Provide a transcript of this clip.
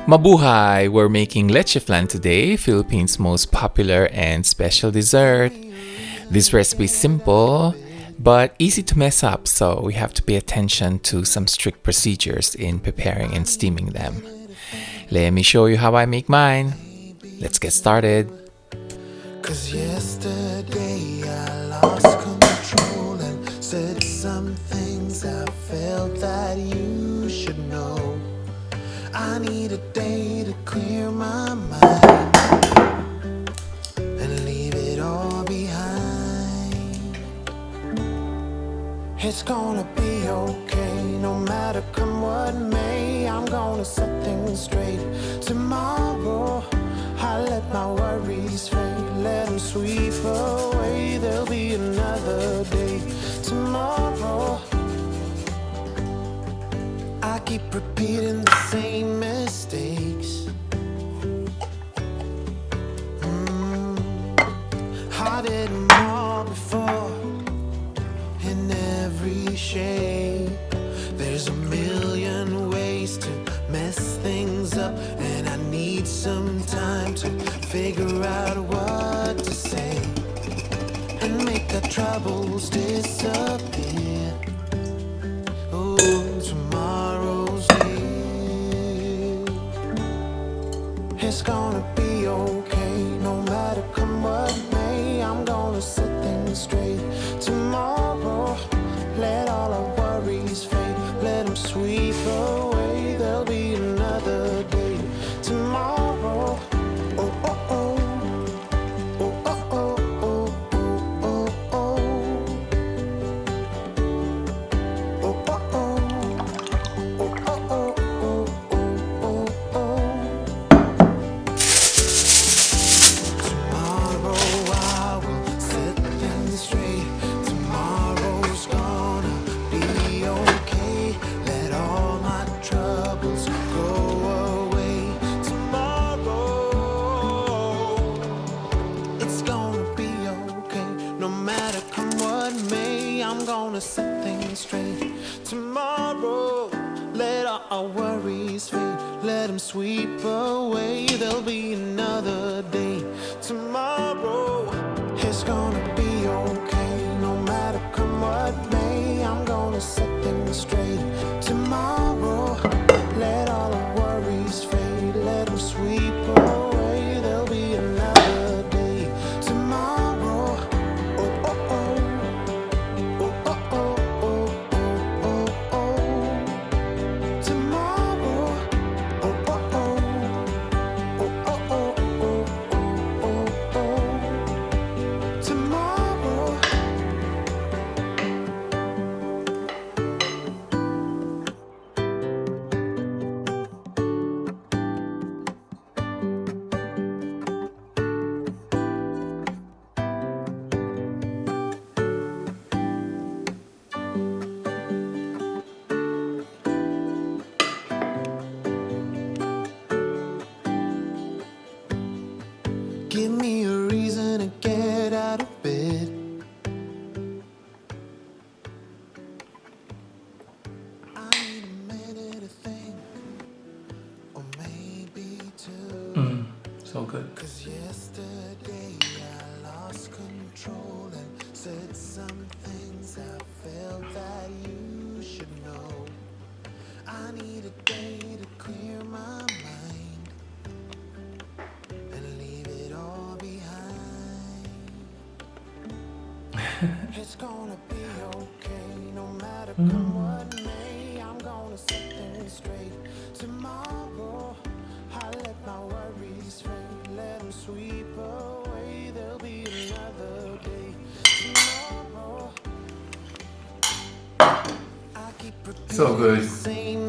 Mabuhay! We're making leche flan today, Philippines' most popular and special dessert. This recipe is simple but easy to mess up, so we have to pay attention to some strict procedures in preparing and steaming them. Let me show you how I make mine. Let's get started. 'Cause yesterday I lost control and said some things I felt that you should know. I need a day to clear my mind and leave it all behind. It's gonna be okay, no matter come what may. I'm gonna set things straight. Tomorrow I let my worries fade, let them sweep away. There'll be another day. Tomorrow I keep repeating the same mistakes. I did them all before, in every shape. There's a million ways to mess things up, and I need some time to figure out what to say and make the troubles disappear. Oh, tomorrow's here. It's gonna be okay, no matter come what may. I'm gonna set things straight. Tomorrow, let all our worries fade, let them sweep away. There'll be another day. Tomorrow, oh, oh, oh. Oh, oh, oh, oh, oh, oh, oh. Oh, oh, oh. Oh, oh, oh, oh, oh, oh, oh. Tomorrow I will set things straight. Tomorrow's gonna be okay. Let all my troubles go away. Tomorrow it's gonna be okay, no matter come what may. I'm gonna set things straight. Tomorrow, let all our worries fade, let them sweep away. There'll be another day. Tomorrow, it's gonna be okay, no matter come what may. I'm gonna set things straight. Tomorrow, let all our worries fade, let them sweep away. There'll be another day. Tomorrow, oh, oh, oh. Oh, oh, oh, oh, oh, oh, oh. Tomorrow, oh, oh, oh. Oh, oh, oh, oh, oh, oh, oh. Tomorrow. Give me a reason to get out of bed. I need a minute to think, or maybe two. So good. 'Cause yesterday I lost control and said some things I felt that you should know. I need a day to clear my mind and leave it all behind. It's gonna be okay, no matter come what may. I'm gonna set things straight. Tomorrow, I let my worries fade, let them sweep away. There'll be another day. Tomorrow, I keep repeating So good. the same